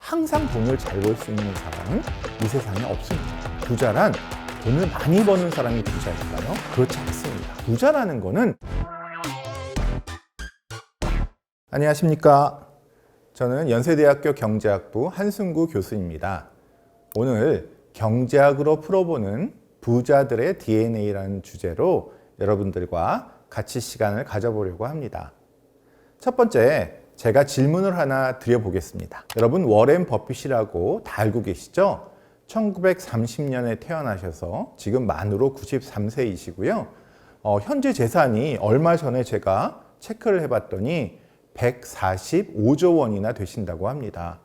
항상 돈을 잘 벌 수 있는 사람은 이 세상에 없습니다. 부자란 돈을 많이 버는 사람이 부자일까요? 그렇지 않습니다. 부자라는 거는 안녕하십니까? 저는 연세대학교 경제학부 한승구 교수입니다. 오늘 경제학으로 풀어보는 부자들의 DNA라는 주제로 여러분들과 같이 시간을 가져보려고 합니다. 첫 번째, 제가 질문을 하나 드려보겠습니다. 여러분, 워렌 버핏이라고 다 알고 계시죠? 1930년에 태어나셔서 지금 만으로 93세이시고요. 현재 재산이 얼마 전에 제가 체크를 해봤더니 145조 원이나 되신다고 합니다.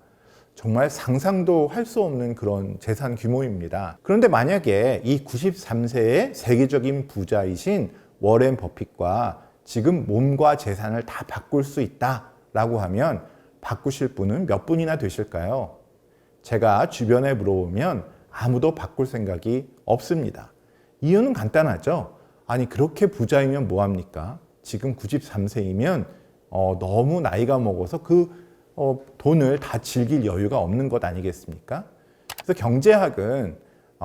정말 상상도 할 수 없는 그런 재산 규모입니다. 그런데 만약에 이 93세의 세계적인 부자이신 워렌 버핏과 지금 몸과 재산을 다 바꿀 수 있다라고 하면 바꾸실 분은 몇 분이나 되실까요? 제가 주변에 물어보면 아무도 바꿀 생각이 없습니다. 이유는 간단하죠. 아니, 그렇게 부자이면 뭐합니까? 지금 93세이면 너무 나이가 먹어서 돈을 다 즐길 여유가 없는 것 아니겠습니까? 그래서 경제학은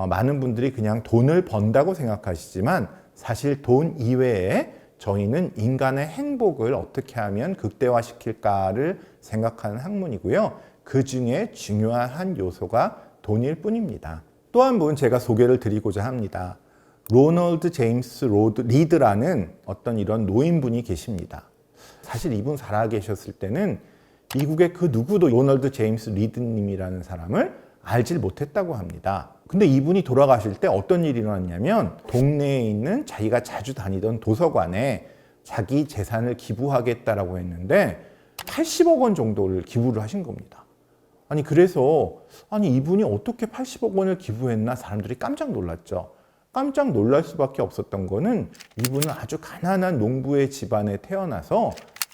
많은 분들이 그냥 돈을 번다고 생각하시지만 사실 돈 이외에 저희는 인간의 행복을 어떻게 하면 극대화시킬까를 생각하는 학문이고요. 그 중에 중요한 한 요소가 돈일 뿐입니다. 또 한 분 제가 소개를 드리고자 합니다. 로널드 제임스 리드라는 어떤 이런 노인분이 계십니다. 사실 이분 살아계셨을 때는 미국의 그 누구도 로널드 제임스 리드님이라는 사람을 알질 못했다고 합니다. 근데 이분이 돌아가실 때 어떤 일이 일어났냐면 동네에 있는 자기가 자주 다니던 도서관에 자기 재산을 기부하겠다라고 했는데 80억 원 정도를 기부를 하신 겁니다. 그래서 이분이 어떻게 80억 원을 기부했나 사람들이 깜짝 놀랐죠. 깜짝 놀랄 수밖에 없었던 거는 이분은 아주 가난한 농부의 집안에 태어나서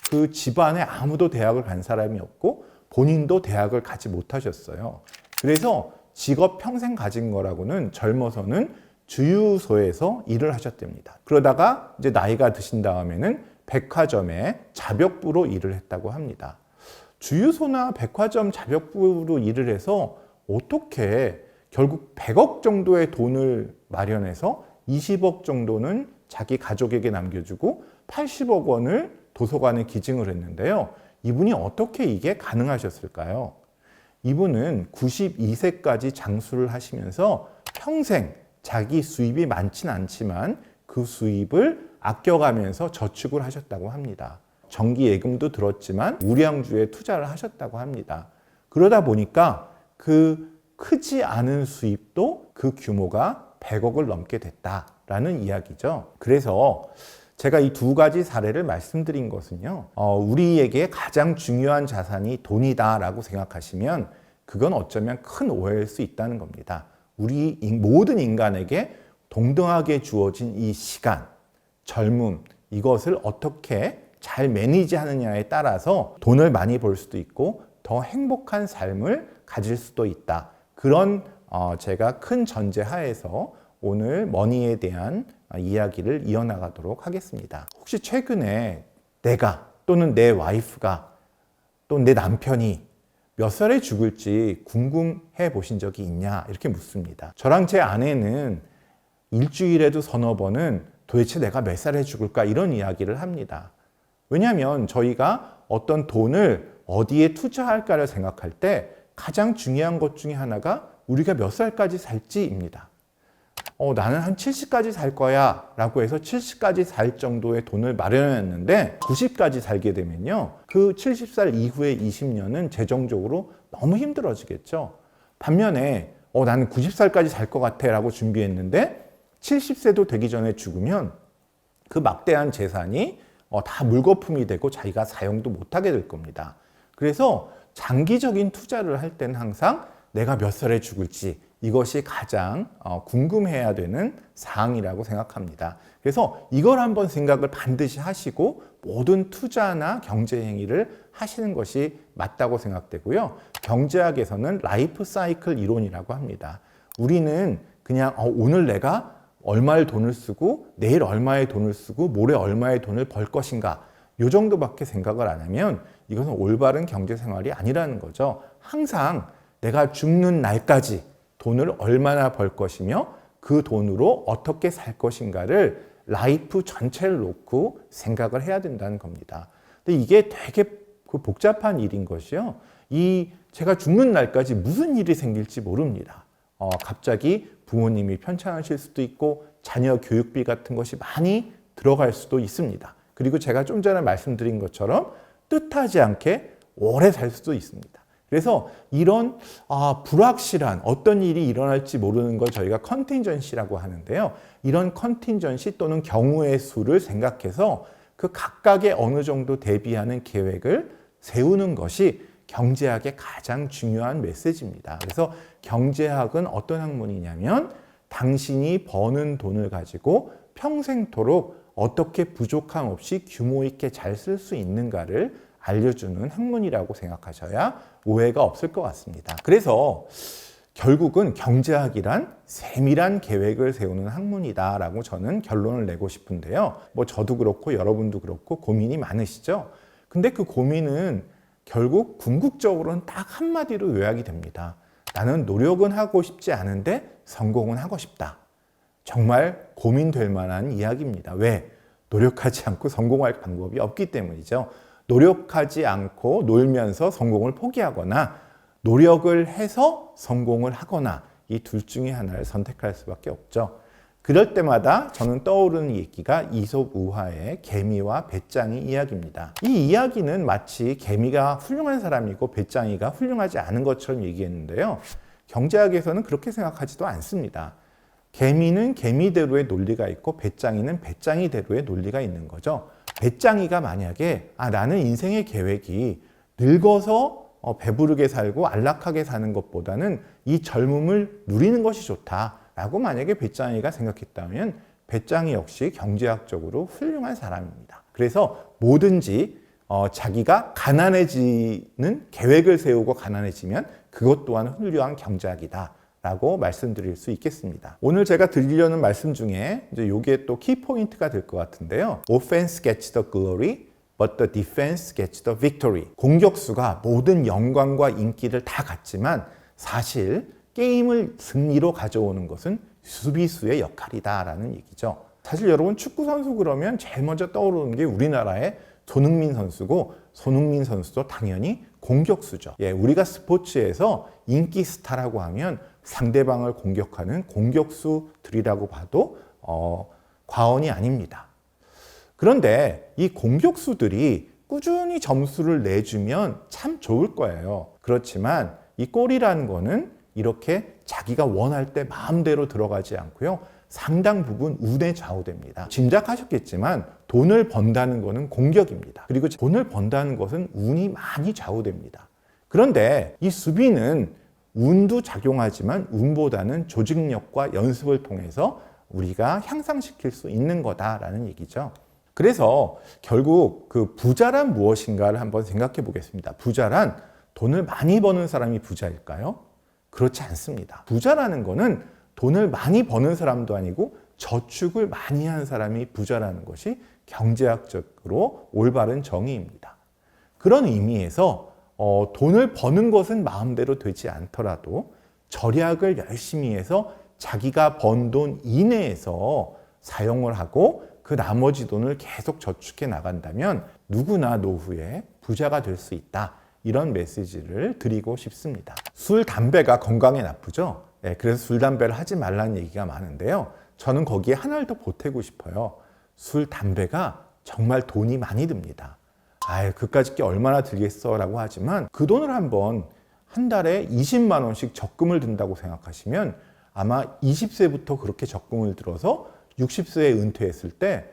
그 집안에 아무도 대학을 간 사람이 없고 본인도 대학을 가지 못하셨어요. 그래서 직업 평생 가진 거라고는 젊어서는 주유소에서 일을 하셨답니다. 그러다가 이제 나이가 드신 다음에는 백화점에 자벽부로 일을 했다고 합니다. 주유소나 백화점 자벽부로 일을 해서 어떻게 결국 100억 정도의 돈을 마련해서 20억 정도는 자기 가족에게 남겨주고 80억 원을 도서관에 기증을 했는데요. 이분이 어떻게 이게 가능하셨을까요? 이분은 92세까지 장수를 하시면서 평생 자기 수입이 많진 않지만 그 수입을 아껴가면서 저축을 하셨다고 합니다. 정기 예금도 들었지만 우량주에 투자를 하셨다고 합니다. 그러다 보니까 그 크지 않은 수입도 그 규모가 100억을 넘게 됐다라는 이야기죠. 그래서 제가 이 두 가지 사례를 말씀드린 것은요, 우리에게 가장 중요한 자산이 돈이다라고 생각하시면 그건 어쩌면 큰 오해일 수 있다는 겁니다. 우리 모든 인간에게 동등하게 주어진 이 시간, 젊음, 이것을 어떻게 잘 매니지하느냐에 따라서 돈을 많이 벌 수도 있고 더 행복한 삶을 가질 수도 있다. 그런 제가 큰 전제 하에서 오늘 머니에 대한 이야기를 이어나가도록 하겠습니다. 혹시 최근에 내가 또는 내 와이프가 또 내 남편이 몇 살에 죽을지 궁금해 보신 적이 있냐 이렇게 묻습니다. 저랑 제 아내는 일주일에도 서너 번은 도대체 내가 몇 살에 죽을까 이런 이야기를 합니다. 왜냐하면 저희가 어떤 돈을 어디에 투자할까를 생각할 때 가장 중요한 것 중에 하나가 우리가 몇 살까지 살지입니다. 나는 한 70까지 살 거야 라고 해서 70까지 살 정도의 돈을 마련했는데 90까지 살게 되면요, 그 70살 이후의 20년은 재정적으로 너무 힘들어지겠죠. 반면에 나는 90살까지 살 것 같아 라고 준비했는데 70세도 되기 전에 죽으면 그 막대한 재산이 다 물거품이 되고 자기가 사용도 못하게 될 겁니다. 그래서 장기적인 투자를 할 때는 항상 내가 몇 살에 죽을지 이것이 가장 궁금해야 되는 사항이라고 생각합니다. 그래서 이걸 한번 생각을 반드시 하시고 모든 투자나 경제 행위를 하시는 것이 맞다고 생각되고요. 경제학에서는 라이프 사이클 이론이라고 합니다. 우리는 그냥 오늘 내가 얼마의 돈을 쓰고 내일 얼마의 돈을 쓰고 모레 얼마의 돈을 벌 것인가 이 정도밖에 생각을 안 하면 이것은 올바른 경제 생활이 아니라는 거죠. 항상 내가 죽는 날까지 돈을 얼마나 벌 것이며 그 돈으로 어떻게 살 것인가를 라이프 전체를 놓고 생각을 해야 된다는 겁니다. 근데 이게 되게 복잡한 일인 것이요. 제가 죽는 날까지 무슨 일이 생길지 모릅니다. 갑자기 부모님이 편찮으실 수도 있고 자녀 교육비 같은 것이 많이 들어갈 수도 있습니다. 그리고 제가 좀 전에 말씀드린 것처럼 뜻하지 않게 오래 살 수도 있습니다. 그래서 이런 불확실한 어떤 일이 일어날지 모르는 걸 저희가 컨틴전시라고 하는데요. 이런 컨틴전시 또는 경우의 수를 생각해서 그 각각의 어느 정도 대비하는 계획을 세우는 것이 경제학의 가장 중요한 메시지입니다. 그래서 경제학은 어떤 학문이냐면 당신이 버는 돈을 가지고 평생토록 어떻게 부족함 없이 규모 있게 잘 쓸 수 있는가를 알려주는 학문이라고 생각하셔야 오해가 없을 것 같습니다. 그래서 결국은 경제학이란 세밀한 계획을 세우는 학문이다라고 저는 결론을 내고 싶은데요. 저도 그렇고 여러분도 그렇고 고민이 많으시죠? 근데 그 고민은 결국 궁극적으로는 딱 한마디로 요약이 됩니다. 나는 노력은 하고 싶지 않은데 성공은 하고 싶다. 정말 고민될 만한 이야기입니다. 왜? 노력하지 않고 성공할 방법이 없기 때문이죠. 노력하지 않고 놀면서 성공을 포기하거나 노력을 해서 성공을 하거나 이 둘 중에 하나를 선택할 수밖에 없죠. 그럴 때마다 저는 떠오르는 얘기가 이솝 우화의 개미와 배짱이 이야기입니다. 이 이야기는 마치 개미가 훌륭한 사람이고 배짱이가 훌륭하지 않은 것처럼 얘기했는데요. 경제학에서는 그렇게 생각하지도 않습니다. 개미는 개미대로의 논리가 있고 배짱이는 배짱이대로의 논리가 있는 거죠. 배짱이가 만약에 나는 인생의 계획이 늙어서 배부르게 살고 안락하게 사는 것보다는 이 젊음을 누리는 것이 좋다라고 만약에 배짱이가 생각했다면 배짱이 역시 경제학적으로 훌륭한 사람입니다. 그래서 뭐든지 자기가 가난해지는 계획을 세우고 가난해지면 그것 또한 훌륭한 경제학이다 라고 말씀드릴 수 있겠습니다. 오늘 제가 드리려는 말씀 중에 이게 또 키포인트가 될 것 같은데요. Offense gets the glory, but the defense gets the victory. 공격수가 모든 영광과 인기를 다 갖지만 사실 게임을 승리로 가져오는 것은 수비수의 역할이다라는 얘기죠. 사실 여러분 축구 선수 그러면 제일 먼저 떠오르는 게 우리나라의 손흥민 선수고 손흥민 선수도 당연히 공격수죠. 우리가 스포츠에서 인기 스타라고 하면 상대방을 공격하는 공격수들이라고 봐도 과언이 아닙니다. 그런데 이 공격수들이 꾸준히 점수를 내주면 참 좋을 거예요. 그렇지만 이 골이라는 거는 이렇게 자기가 원할 때 마음대로 들어가지 않고요. 상당 부분 운에 좌우됩니다. 짐작하셨겠지만 돈을 번다는 것은 공격입니다. 그리고 돈을 번다는 것은 운이 많이 좌우됩니다. 그런데 이 수비는 운도 작용하지만 운보다는 조직력과 연습을 통해서 우리가 향상시킬 수 있는 거다라는 얘기죠. 그래서 결국 그 부자란 무엇인가를 한번 생각해 보겠습니다. 부자란 돈을 많이 버는 사람이 부자일까요? 그렇지 않습니다. 부자라는 거는 돈을 많이 버는 사람도 아니고 저축을 많이 한 사람이 부자라는 것이 경제학적으로 올바른 정의입니다. 그런 의미에서 돈을 버는 것은 마음대로 되지 않더라도 절약을 열심히 해서 자기가 번 돈 이내에서 사용을 하고 그 나머지 돈을 계속 저축해 나간다면 누구나 노후에 부자가 될 수 있다. 이런 메시지를 드리고 싶습니다. 술, 담배가 건강에 나쁘죠? 그래서 술, 담배를 하지 말라는 얘기가 많은데요. 저는 거기에 하나를 더 보태고 싶어요. 술, 담배가 정말 돈이 많이 듭니다. 그까짓 게 얼마나 들겠어 라고 하지만 그 돈을 한번 한 달에 20만 원씩 적금을 든다고 생각하시면 아마 20세부터 그렇게 적금을 들어서 60세에 은퇴했을 때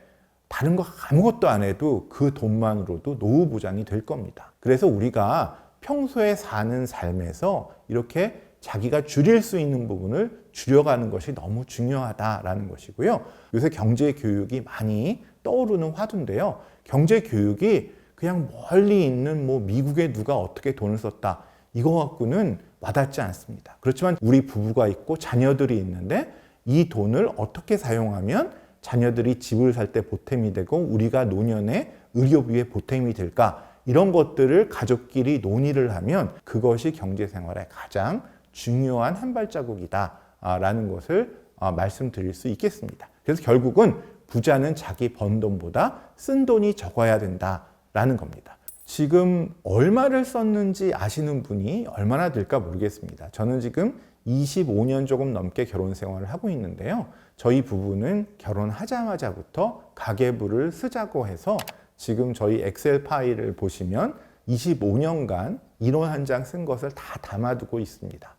다른 거 아무것도 안 해도 그 돈만으로도 노후 보장이 될 겁니다. 그래서 우리가 평소에 사는 삶에서 이렇게 자기가 줄일 수 있는 부분을 줄여가는 것이 너무 중요하다라는 것이고요. 요새 경제 교육이 많이 떠오르는 화두인데요. 경제 교육이 그냥 멀리 있는 미국에 누가 어떻게 돈을 썼다 이거 갖고는 와닿지 않습니다. 그렇지만 우리 부부가 있고 자녀들이 있는데 이 돈을 어떻게 사용하면 자녀들이 집을 살 때 보탬이 되고 우리가 노년에 의료비에 보탬이 될까 이런 것들을 가족끼리 논의를 하면 그것이 경제 생활의 가장 중요한 한 발자국이다 라는 것을 말씀드릴 수 있겠습니다. 그래서 결국은 부자는 자기 번 돈보다 쓴 돈이 적어야 된다라는 겁니다. 지금 얼마를 썼는지 아시는 분이 얼마나 될까 모르겠습니다. 저는 지금 25년 조금 넘게 결혼 생활을 하고 있는데요. 저희 부부는 결혼하자마자부터 가계부를 쓰자고 해서 지금 저희 엑셀 파일을 보시면 25년간 인원 한 장 쓴 것을 다 담아두고 있습니다.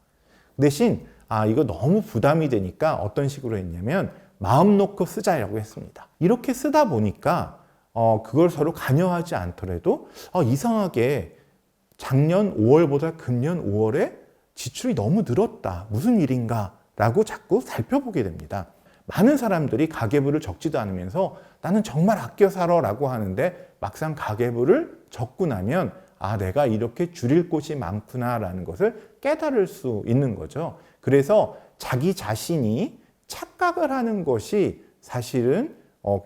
대신 이거 너무 부담이 되니까 어떤 식으로 했냐면 마음 놓고 쓰자라고 했습니다. 이렇게 쓰다 보니까 그걸 서로 관여하지 않더라도 이상하게 작년 5월보다 금년 5월에 지출이 너무 늘었다. 무슨 일인가? 라고 자꾸 살펴보게 됩니다. 많은 사람들이 가계부를 적지도 않으면서 나는 정말 아껴 살아 라고 하는데 막상 가계부를 적고 나면 내가 이렇게 줄일 곳이 많구나 라는 것을 깨달을 수 있는 거죠. 그래서 자기 자신이 착각을 하는 것이 사실은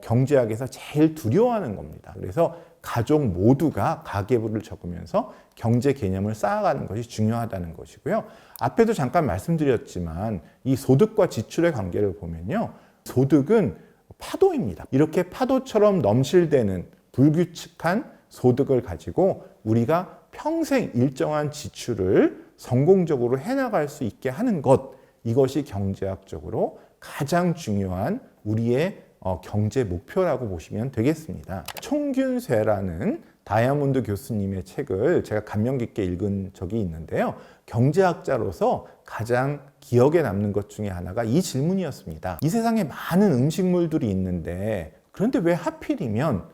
경제학에서 제일 두려워하는 겁니다. 그래서 가족 모두가 가계부를 적으면서 경제 개념을 쌓아가는 것이 중요하다는 것이고요. 앞에도 잠깐 말씀드렸지만 이 소득과 지출의 관계를 보면요. 소득은 파도입니다. 이렇게 파도처럼 넘실대는 불규칙한 소득을 가지고 우리가 평생 일정한 지출을 성공적으로 해나갈 수 있게 하는 것, 이것이 경제학적으로 가장 중요한 우리의 경제 목표라고 보시면 되겠습니다. 총균세라는 다이아몬드 교수님의 책을 제가 감명 깊게 읽은 적이 있는데요. 경제학자로서 가장 기억에 남는 것 중에 하나가 이 질문이었습니다. 이 세상에 많은 음식물들이 있는데 그런데 왜 하필이면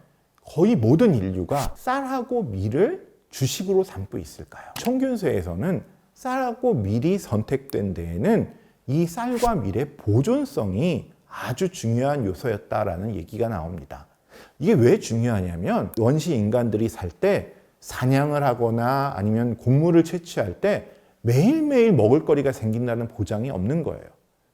거의 모든 인류가 쌀하고 밀을 주식으로 삼고 있을까요? 총균세에서는 쌀하고 밀이 선택된 데에는 이 쌀과 밀의 보존성이 아주 중요한 요소였다라는 얘기가 나옵니다. 이게 왜 중요하냐면 원시 인간들이 살 때 사냥을 하거나 아니면 곡물을 채취할 때 매일매일 먹을거리가 생긴다는 보장이 없는 거예요.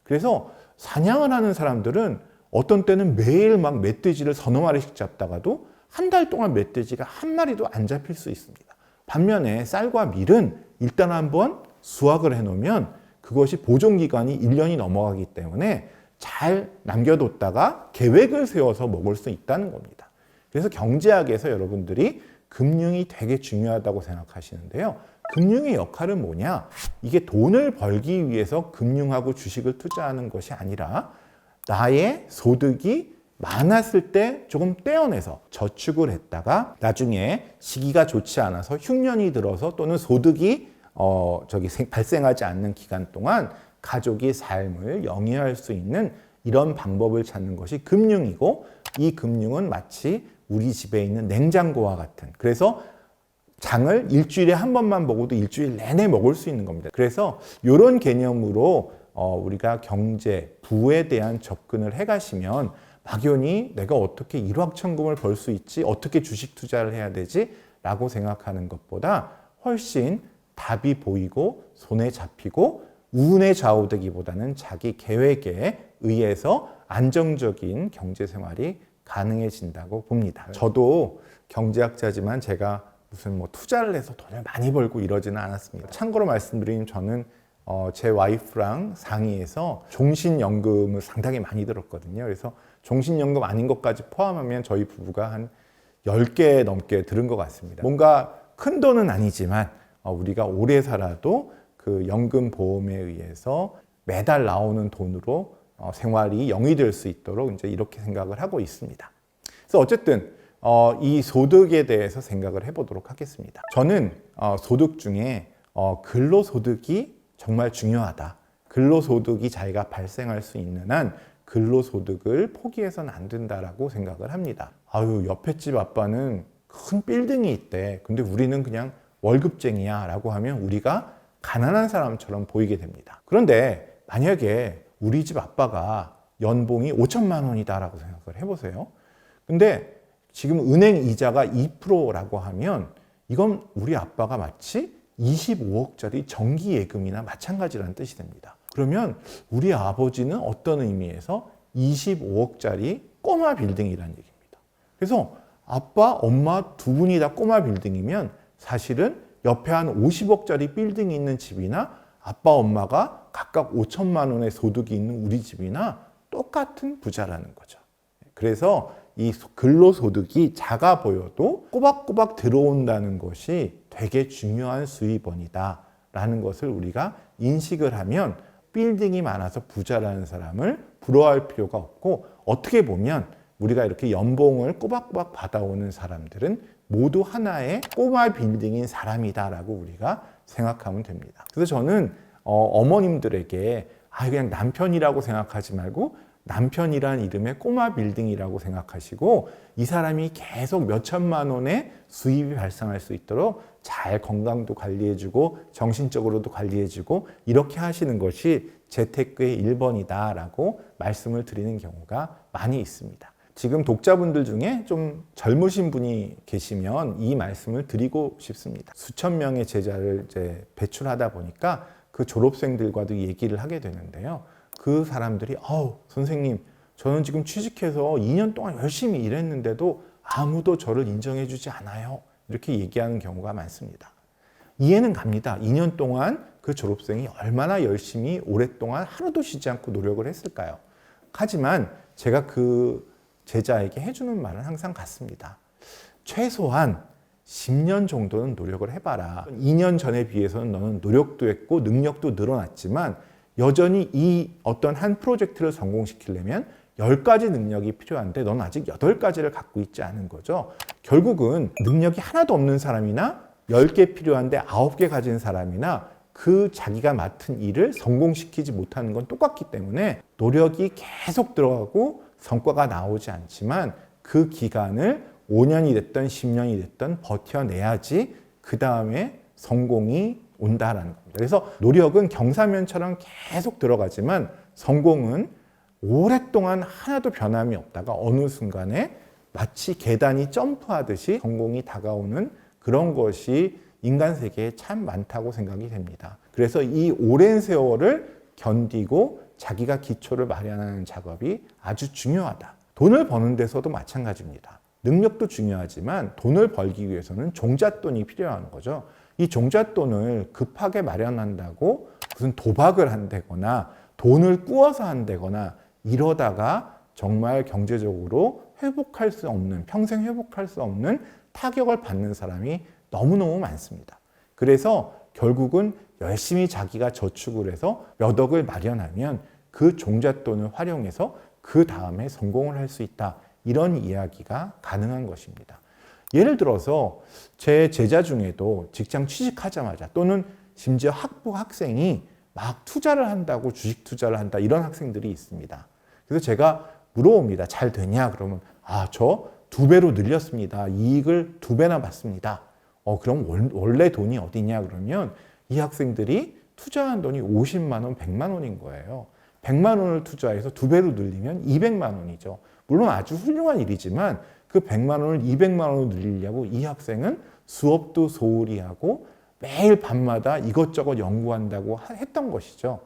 그래서 사냥을 하는 사람들은 어떤 때는 매일 막 멧돼지를 서너 마리씩 잡다가도 한 달 동안 멧돼지가 한 마리도 안 잡힐 수 있습니다. 반면에 쌀과 밀은 일단 한번 수확을 해놓으면 그것이 보존기간이 1년이 넘어가기 때문에 잘 남겨뒀다가 계획을 세워서 먹을 수 있다는 겁니다. 그래서 경제학에서 여러분들이 금융이 되게 중요하다고 생각하시는데요. 금융의 역할은 뭐냐? 이게 돈을 벌기 위해서 금융하고 주식을 투자하는 것이 아니라 나의 소득이 많았을 때 조금 떼어내서 저축을 했다가 나중에 시기가 좋지 않아서 흉년이 들어서 또는 소득이 발생하지 않는 기간 동안 가족이 삶을 영위할 수 있는 이런 방법을 찾는 것이 금융이고, 이 금융은 마치 우리 집에 있는 냉장고와 같은, 그래서 장을 일주일에 한 번만 먹어도 일주일 내내 먹을 수 있는 겁니다. 그래서 이런 개념으로 우리가 경제, 부에 대한 접근을 해가시면 막연히 내가 어떻게 일확천금을 벌 수 있지, 어떻게 주식 투자를 해야 되지 라고 생각하는 것보다 훨씬 답이 보이고 손에 잡히고 운에 좌우되기보다는 자기 계획에 의해서 안정적인 경제 생활이 가능해진다고 봅니다. 저도 경제학자지만 제가 무슨 투자를 해서 돈을 많이 벌고 이러지는 않았습니다. 참고로 말씀드리면 저는 제 와이프랑 상의해서 종신연금을 상당히 많이 들었거든요. 그래서 종신연금 아닌 것까지 포함하면 저희 부부가 한 10개 넘게 들은 것 같습니다. 뭔가 큰 돈은 아니지만 우리가 오래 살아도 그 연금 보험에 의해서 매달 나오는 돈으로 생활이 영위될 수 있도록 이제 이렇게 생각을 하고 있습니다. 그래서 어쨌든 이 소득에 대해서 생각을 해보도록 하겠습니다. 저는 소득 중에 근로소득이 정말 중요하다. 근로소득이 자기가 발생할 수 있는 한 근로소득을 포기해서는 안 된다라고 생각을 합니다. 옆에 집 아빠는 큰 빌딩이 있대. 근데 우리는 그냥 월급쟁이야 라고 하면 우리가 가난한 사람처럼 보이게 됩니다. 그런데 만약에 우리 집 아빠가 연봉이 5천만 원이다 라고 생각을 해보세요. 근데 지금 은행 이자가 2%라고 하면 이건 우리 아빠가 마치 25억짜리 정기예금이나 마찬가지라는 뜻이 됩니다. 그러면 우리 아버지는 어떤 의미에서 25억짜리 꼬마 빌딩이라는 얘기입니다. 그래서 아빠, 엄마 두 분이 다 꼬마 빌딩이면 사실은 옆에 한 50억짜리 빌딩이 있는 집이나 아빠, 엄마가 각각 5천만 원의 소득이 있는 우리 집이나 똑같은 부자라는 거죠. 그래서 이 근로소득이 작아 보여도 꼬박꼬박 들어온다는 것이 되게 중요한 수입원이다라는 것을 우리가 인식을 하면 빌딩이 많아서 부자라는 사람을 부러워할 필요가 없고, 어떻게 보면 우리가 이렇게 연봉을 꼬박꼬박 받아오는 사람들은 모두 하나의 꼬마 빌딩인 사람이다라고 우리가 생각하면 됩니다. 그래서 저는 어머님들에게 그냥 남편이라고 생각하지 말고 남편이란 이름의 꼬마 빌딩이라고 생각하시고, 이 사람이 계속 몇 천만 원의 수입이 발생할 수 있도록 잘 건강도 관리해주고 정신적으로도 관리해주고 이렇게 하시는 것이 재테크의 1번이다라고 말씀을 드리는 경우가 많이 있습니다. 지금 독자분들 중에 좀 젊으신 분이 계시면 이 말씀을 드리고 싶습니다. 수천 명의 제자를 이제 배출하다 보니까 그 졸업생들과도 얘기를 하게 되는데요. 그 사람들이 선생님, 저는 지금 취직해서 2년 동안 열심히 일했는데도 아무도 저를 인정해 주지 않아요. 이렇게 얘기하는 경우가 많습니다. 이해는 갑니다. 2년 동안 그 졸업생이 얼마나 열심히 오랫동안 하루도 쉬지 않고 노력을 했을까요? 하지만 제가 그 제자에게 해주는 말은 항상 같습니다. 최소한 10년 정도는 노력을 해봐라. 2년 전에 비해서는 너는 노력도 했고 능력도 늘어났지만 여전히 이 어떤 한 프로젝트를 성공시키려면 10가지 능력이 필요한데 넌 아직 8가지를 갖고 있지 않은 거죠. 결국은 능력이 하나도 없는 사람이나 10개 필요한데 9개 가진 사람이나 그 자기가 맡은 일을 성공시키지 못하는 건 똑같기 때문에 노력이 계속 들어가고 성과가 나오지 않지만 그 기간을 5년이 됐든 10년이 됐든 버텨내야지 그 다음에 성공이 온다라는 겁니다. 그래서 노력은 경사면처럼 계속 들어가지만 성공은 오랫동안 하나도 변함이 없다가 어느 순간에 마치 계단이 점프하듯이 성공이 다가오는 그런 것이 인간 세계에 참 많다고 생각이 됩니다. 그래서 이 오랜 세월을 견디고 자기가 기초를 마련하는 작업이 아주 중요하다. 돈을 버는 데서도 마찬가지입니다. 능력도 중요하지만 돈을 벌기 위해서는 종잣돈이 필요한 거죠. 이 종잣돈을 급하게 마련한다고 무슨 도박을 한다거나 돈을 꾸어서 한다거나 이러다가 정말 경제적으로 회복할 수 없는, 평생 회복할 수 없는 타격을 받는 사람이 너무너무 많습니다. 그래서 결국은 열심히 자기가 저축을 해서 몇 억을 마련하면 그 종잣돈을 활용해서 그 다음에 성공을 할 수 있다. 이런 이야기가 가능한 것입니다. 예를 들어서 제 제자 중에도 직장 취직하자마자 또는 심지어 학생이 막 투자를 한다고 주식 투자를 한다 이런 학생들이 있습니다. 그래서 제가 물어봅니다. 잘 되냐? 그러면 저 2배로 늘렸습니다. 이익을 2배나 받습니다. 그럼 원래 돈이 어디냐? 그러면 이 학생들이 투자한 돈이 50만 원, 100만 원인 거예요. 100만 원을 투자해서 2배로 늘리면 200만 원이죠. 물론 아주 훌륭한 일이지만 그 100만 원을 200만 원으로 늘리려고 이 학생은 수업도 소홀히 하고 매일 밤마다 이것저것 연구한다고 했던 것이죠.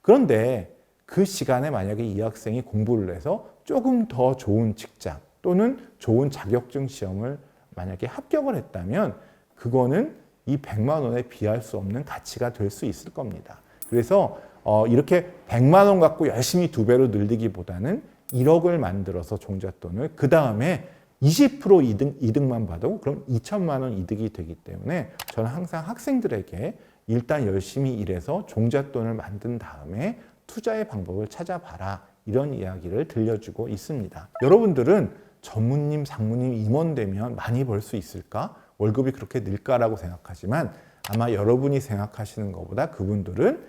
그런데 그 시간에 만약에 이 학생이 공부를 해서 조금 더 좋은 직장 또는 좋은 자격증 시험을 만약에 합격을 했다면 그거는 이 100만 원에 비할 수 없는 가치가 될 수 있을 겁니다. 그래서 이렇게 100만 원 갖고 열심히 2배로 늘리기보다는 1억을 만들어서 종잣돈을 그 다음에 20% 이득만 받아도 그럼 2천만 원 이득이 되기 때문에 저는 항상 학생들에게 일단 열심히 일해서 종잣돈을 만든 다음에 투자의 방법을 찾아봐라 이런 이야기를 들려주고 있습니다. 여러분들은 전무님, 상무님, 임원 되면 많이 벌 수 있을까? 월급이 그렇게 늘까라고 생각하지만 아마 여러분이 생각하시는 것보다 그분들은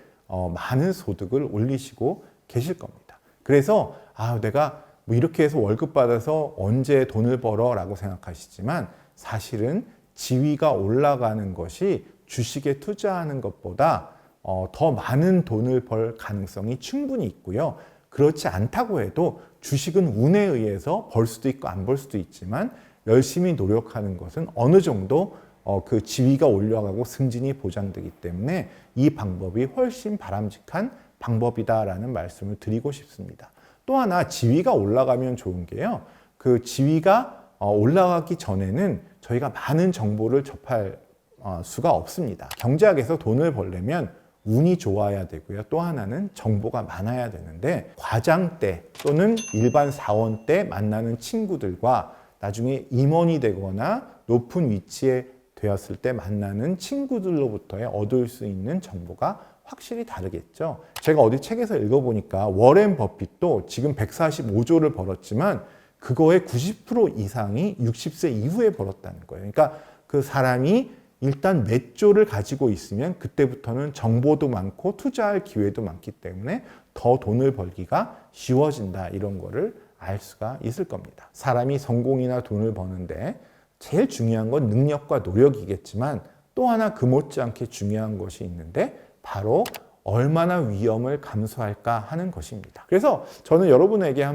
많은 소득을 올리시고 계실 겁니다. 그래서 내가 뭐 이렇게 해서 월급 받아서 언제 돈을 벌어 라고 생각하시지만 사실은 지위가 올라가는 것이 주식에 투자하는 것보다 더 많은 돈을 벌 가능성이 충분히 있고요. 그렇지 않다고 해도 주식은 운에 의해서 벌 수도 있고 안 벌 수도 있지만 열심히 노력하는 것은 어느 정도 그 지위가 올라가고 승진이 보장되기 때문에 이 방법이 훨씬 바람직한 방법이다라는 말씀을 드리고 싶습니다. 또 하나 지위가 올라가면 좋은 게요. 그 지위가 올라가기 전에는 저희가 많은 정보를 접할 수가 없습니다. 경제학에서 돈을 벌려면 운이 좋아야 되고요. 또 하나는 정보가 많아야 되는데 과장 때 또는 일반 사원 때 만나는 친구들과 나중에 임원이 되거나 높은 위치에 되었을 때 만나는 친구들로부터의 얻을 수 있는 정보가 확실히 다르겠죠. 제가 어디 책에서 읽어보니까 워렌 버핏도 지금 145조를 벌었지만 그거의 90% 이상이 60세 이후에 벌었다는 거예요. 그러니까 그 사람이 일단 몇 조를 가지고 있으면 그때부터는 정보도 많고 투자할 기회도 많기 때문에 더 돈을 벌기가 쉬워진다, 이런 거를 알 수가 있을 겁니다. 사람이 성공이나 돈을 버는데 제일 중요한 건 능력과 노력이겠지만 또 하나 그 못지않게 중요한 것이 있는데 바로 얼마나 위험을 감수할까 하는 것입니다. 그래서 저는 여러분에게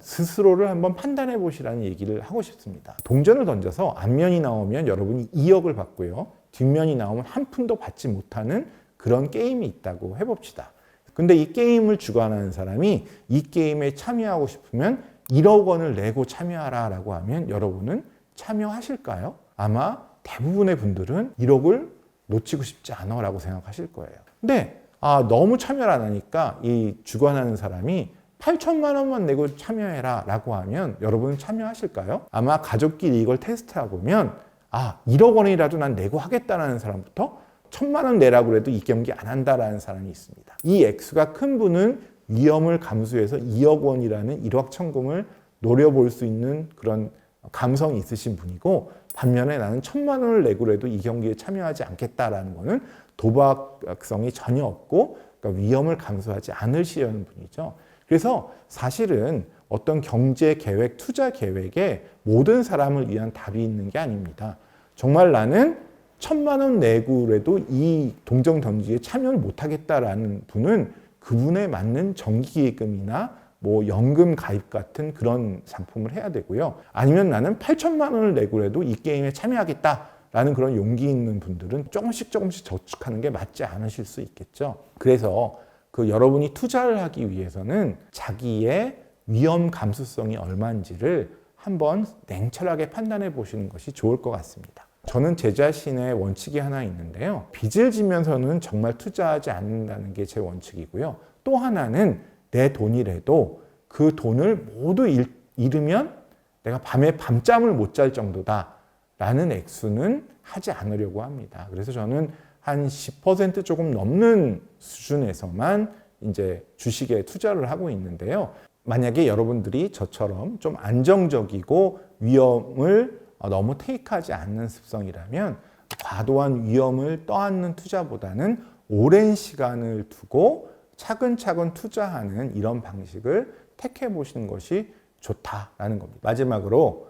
스스로를 한번 판단해 보시라는 얘기를 하고 싶습니다. 동전을 던져서 앞면이 나오면 여러분이 2억을 받고요. 뒷면이 나오면 한 푼도 받지 못하는 그런 게임이 있다고 해봅시다. 근데 이 게임을 주관하는 사람이 이 게임에 참여하고 싶으면 1억 원을 내고 참여하라 라고 하면 여러분은 참여하실까요? 아마 대부분의 분들은 1억을 놓치고 싶지 않아 라고 생각하실 거예요. 근데 너무 참여를 안 하니까 이 주관하는 사람이 8천만 원만 내고 참여해라 라고 하면 여러분은 참여하실까요? 아마 가족끼리 이걸 테스트해 보면 1억 원이라도 난 내고 하겠다라는 사람부터 1,000만 원 내라고 해도 이 경기 안 한다라는 사람이 있습니다. 이 액수가 큰 분은 위험을 감수해서 2억 원이라는 일확천금을 노려볼 수 있는 그런 감성이 있으신 분이고, 반면에 나는 1,000만 원을 내고라도 이 경기에 참여하지 않겠다라는 거는 도박성이 전혀 없고, 그러니까 위험을 감수하지 않으시려는 분이죠. 그래서 사실은 어떤 경제 계획, 투자 계획에 모든 사람을 위한 답이 있는 게 아닙니다. 정말 나는 1,000만 원 내고라도 이 동전 던지기에 참여를 못하겠다라는 분은 그분에 맞는 정기예금이나 연금 가입 같은 그런 상품을 해야 되고요. 아니면 나는 8천만 원을 내고라도 이 게임에 참여하겠다라는 그런 용기 있는 분들은 조금씩 저축하는 게 맞지 않으실 수 있겠죠. 그래서 여러분이 투자를 하기 위해서는 자기의 위험 감수성이 얼마인지를 한번 냉철하게 판단해 보시는 것이 좋을 것 같습니다. 저는 제 자신의 원칙이 하나 있는데요. 빚을 지면서는 정말 투자하지 않는다는 게 제 원칙이고요. 또 하나는 내 돈이라도 그 돈을 모두 잃으면 내가 밤에 밤잠을 못 잘 정도다라는 액수는 하지 않으려고 합니다. 그래서 저는 한 10% 조금 넘는 수준에서만 이제 주식에 투자를 하고 있는데요. 만약에 여러분들이 저처럼 좀 안정적이고 위험을 너무 테이크하지 않는 습성이라면 과도한 위험을 떠안는 투자보다는 오랜 시간을 두고 차근차근 투자하는 이런 방식을 택해 보시는 것이 좋다라는 겁니다. 마지막으로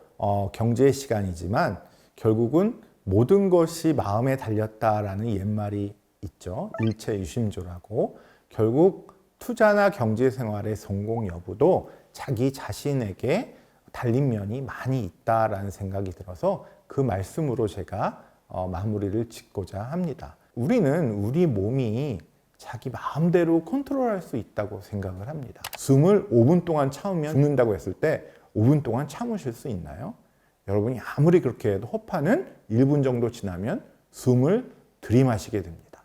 경제의 시간이지만 결국은 모든 것이 마음에 달렸다라는 옛말이 있죠. 일체유심조라고. 결국 투자나 경제 생활의 성공 여부도 자기 자신에게 달린 면이 많이 있다라는 생각이 들어서 그 말씀으로 제가 마무리를 짓고자 합니다. 우리는 우리 몸이 자기 마음대로 컨트롤할 수 있다고 생각을 합니다. 숨을 5분 동안 참으면 죽는다고 했을 때 5분 동안 참으실 수 있나요? 여러분이 아무리 그렇게 해도 호흡하는 1분 정도 지나면 숨을 들이마시게 됩니다.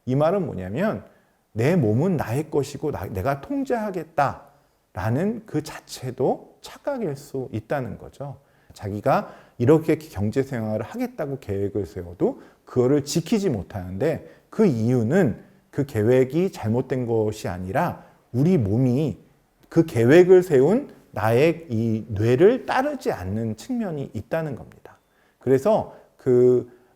이 말은 뭐냐면 내 몸은 나의 것이고 내가 통제하겠다라는 그 자체도 착각일 수 있다는 거죠. 자기가 이렇게 경제 생활을 하겠다고 계획을 세워도 그거를 지키지 못하는데 그 이유는 그 계획이 잘못된 것이 아니라 우리 몸이 그 계획을 세운 나의 이 뇌를 따르지 않는 측면이 있다는 겁니다. 그래서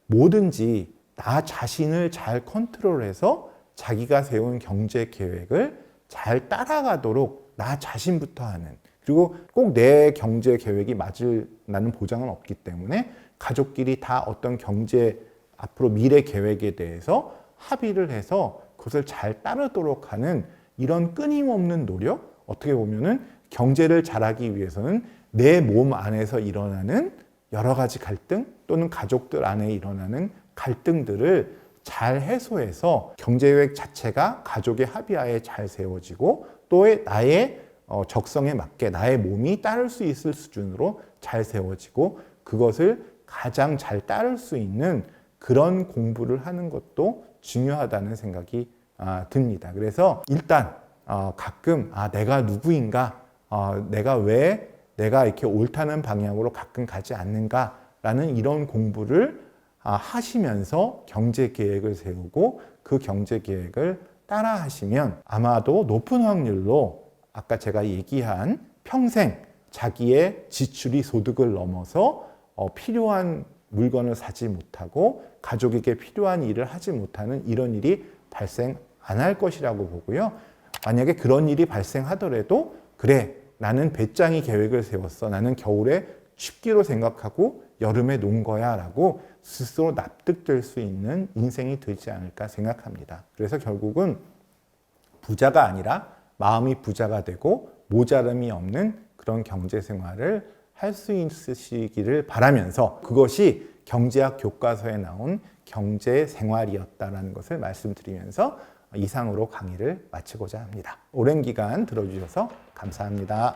뭐든지 나 자신을 잘 컨트롤해서 자기가 세운 경제 계획을 잘 따라가도록 나 자신부터 하는, 그리고 꼭 내 경제 계획이 맞을라는 보장은 없기 때문에 가족끼리 다 어떤 경제 앞으로 미래 계획에 대해서 합의를 해서 그것을 잘 따르도록 하는 이런 끊임없는 노력, 어떻게 보면은 경제를 잘하기 위해서는 내 몸 안에서 일어나는 여러 가지 갈등 또는 가족들 안에 일어나는 갈등들을 잘 해소해서 경제계획 자체가 가족의 합의하에 잘 세워지고 또 나의 적성에 맞게 나의 몸이 따를 수 있을 수준으로 잘 세워지고 그것을 가장 잘 따를 수 있는 그런 공부를 하는 것도 중요하다는 생각이 듭니다. 그래서 일단 가끔 내가 누구인가, 내가 왜 내가 이렇게 옳다는 방향으로 가끔 가지 않는가라는 이런 공부를 하시면서 경제 계획을 세우고 그 경제 계획을 따라 하시면 아마도 높은 확률로 아까 제가 얘기한 평생 자기의 지출이 소득을 넘어서 필요한 물건을 사지 못하고 가족에게 필요한 일을 하지 못하는 이런 일이 발생 안 할 것이라고 보고요. 만약에 그런 일이 발생하더라도 그래, 나는 배짱이 계획을 세웠어. 나는 겨울에 춥기로 생각하고 여름에 논 거야 라고 스스로 납득될 수 있는 인생이 되지 않을까 생각합니다. 그래서 결국은 부자가 아니라 마음이 부자가 되고 모자름이 없는 그런 경제 생활을 할 수 있으시기를 바라면서 그것이 경제학 교과서에 나온 경제 생활이었다라는 것을 말씀드리면서 이상으로 강의를 마치고자 합니다. 오랜 기간 들어주셔서 감사합니다.